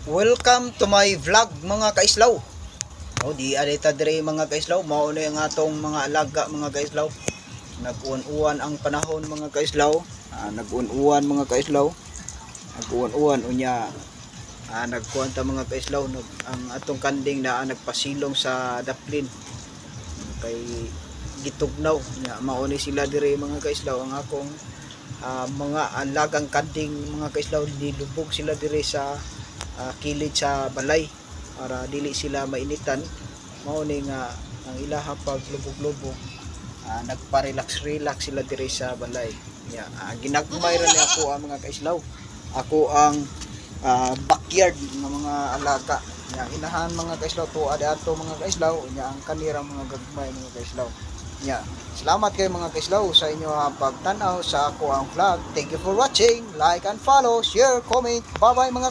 Welcome to my vlog mga kaislaw. Di adita dire mga kaislaw, mao na yung atong mga alaga mga kaislaw. Nag-uwan-uwan ang panahon mga kaislaw. Nag-uwan-uwan mga kaislaw. Nag-uwan-uwan unya. Nagkuan ta mga kaislaw ang atong kanding na nagpasilong sa daplin. Kay gitugnaw nya mao ni sila dire mga kaislaw ang akong mga alagang kanding mga kaislaw, nilubog sila dire sa kilid sa balay para dili sila mainitan. Mao ni nga ang ilaha pag lubog-lubog nagpa-relax sila dire sa balay. Ginagmay ra ni ako ang mga kaislaw. Ako ang backyard ng mga alaga. Inahan mga kaislaw to ato mga kaislaw nya ang kanirang mga gagmay mga kaislaw. Salamat kayo mga kaislaw sa inyo pagtanaw sa ako ang vlog. Thank you for watching. Like and follow, share, comment. Bye bye mga